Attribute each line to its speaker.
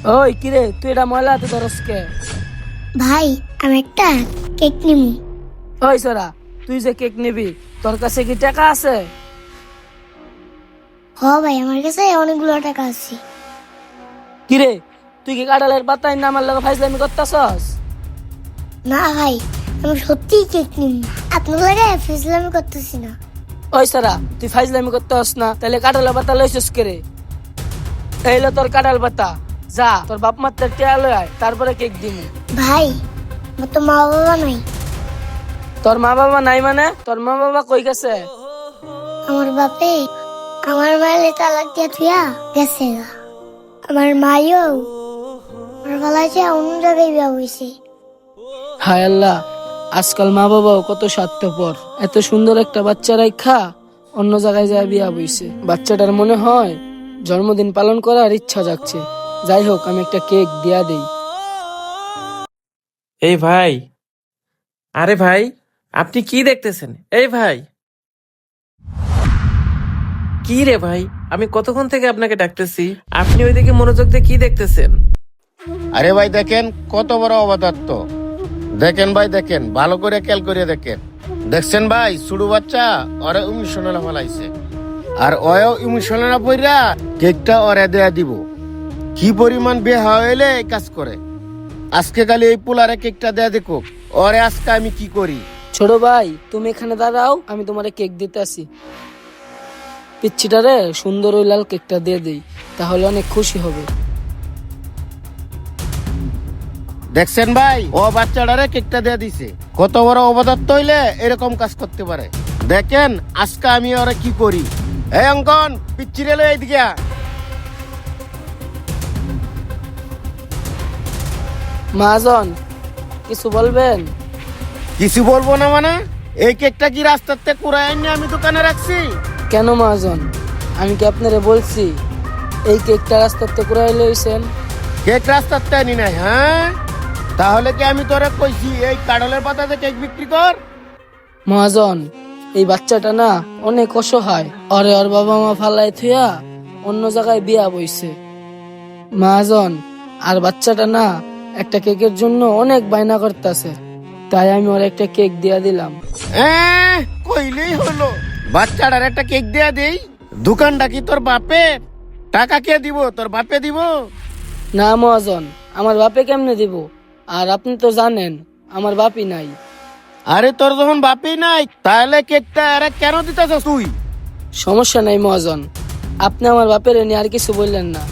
Speaker 1: ওই কিরে, তুই এটা ময়লা হাতে ধরস কে?
Speaker 2: ভাই আমি একটা কেক নিমু।
Speaker 1: ওই সরা, তুই যে কেক নিবি, তোর কাছে কি টাকা আছে?
Speaker 2: ভাই আমার কাছে অনেকগুলো টাকা আছে।
Speaker 1: কিরে, তুই কি কাঁঠালের পাতায় না আমার লগে ফাইজলামি করতেছস?
Speaker 2: না ভাই, আমি সত্যিই কেক নিমু, আপনার লাগে ফিজলামি করতেছি না।
Speaker 1: ওই সরা, তুই ফাইজলামি করতেছস না, তাহলে কাঁঠালের পাতা লইছস কেরে? এইলো তোর কাঁঠাল পাতা, যা তোর বাপ মাত্র টেয়া লয় আয়, তারপরে কেক দিমু।
Speaker 2: ভাই আমার তো মা বাবা নাই।
Speaker 1: তোর মা বাবা নাই মানে? তোর মা বাবা কই গেছে?
Speaker 2: আমার বাপে আমার মায়ের তালাক দিয়া থুয়া গেছে গা। আমার মাইও আমার বেলায় অন্য জায়গায় বিয়া হয়েছে।
Speaker 1: হায় আল্লাহ, আজকাল মা বাবাও কত স্বার্থপর। এত সুন্দর একটা বাচ্চা রাইখা অন্য জায়গায় যায় বিয়া বইছে। বাচ্চাটার মনে হয় জন্মদিন পালন করার ইচ্ছা জাগছে। যাই হোক, আমি একটা কেক দিয়া দেই।
Speaker 3: এই ভাই, আরে ভাই, আপনি কি দেখতেছেন? এই ভাই, কি রে ভাই, আমি কতক্ষণ থেকে আপনাকে ডাকতেছি, আপনি ওইদিকে মনোযোগ দিয়ে কি দেখতেছেন?
Speaker 4: আরে ভাই দেখেন কত বড় অবদার্থ। দেখেন ভাই, দেখেন ভালো করে খেয়াল করে দেখেন। দেখছেন ভাই, ছোট বাচ্চা ওরে ইমোশনাল ফলাইছে, আর ওয়ও ইমোশনাল পইরা কেকটা ওরে দেয়া দিব। কি পরিমাণ বেহা হইলে এই কাজ করে। আজকে কালি এই পোলারে কেকটা দেয়া দেখো, ওরে আজকে আমি কি করি।
Speaker 1: ছোট ভাই, তুমি এখানে দাঁড়াও, আমি তোমারে কেক দিতে আসি। পিচ্ছিটারে সুন্দর ওই লাল কেকটা দিয়ে দেই, তাহলে অনেক খুশি হবে।
Speaker 4: দেখছেন ভাই, ও বাচ্চাটারে কেকটা দেয়া দিছে। কত বড় অবদার্থ হইলে এরকম কাজ করতে পারে। দেখেন আজকে আমি ওরে কি করি। এই অঙ্কন, পিচ্ছিরে লই এইদিকে আ।
Speaker 1: মহাজন, কিছু বলবেন?
Speaker 4: কিছু বলবো না মানে? এই কেকটা কি রাস্তার থেকে কুড়াই এনে আমি দোকানে রাখছি?
Speaker 1: কেন মহাজন, আমি কি আপনারে বলছি এই কেকটা রাস্তার থেকে কুড়াই লইছেন?
Speaker 4: কেক রাস্তার থেকে আনি নাই, হ্যাঁ? তাহলে কি আমি তোরে কইছি এই কাঁঠালের পাতাতে কেক বিক্রি কর?
Speaker 1: মহাজন, এই বাচ্চাটা না অনেক অসহায়। ওরে ওর বাবা মা ফালাই থুয়া অন্য জায়গায় বিয়া বইছে। মহাজন, আর বাচ্চাটা না একটা কেকের জন্য অনেক বায়না করতেছে, তাই আমি ওর একটা কেক দিয়া দিলাম।
Speaker 4: কইলেই হলো। বাচ্চাটার একটা কেক দেয়া দেই। দোকানটা কি তোর বাপে? টাকা কে দিব? তোর বাপে দিব?
Speaker 1: না মহাজন, আমার বাপে কেমনে দিব? আর আপনি তো জানেন আমার বাপই নাই।
Speaker 4: আরে তোর যখন বাপই নাই, তাহলে কেকটা আরে কেন দিতেছ তুই?
Speaker 1: সমস্যা নাই মহাজন, আপনি আমার বাপের নিয়ে আর কিছু বললেন না।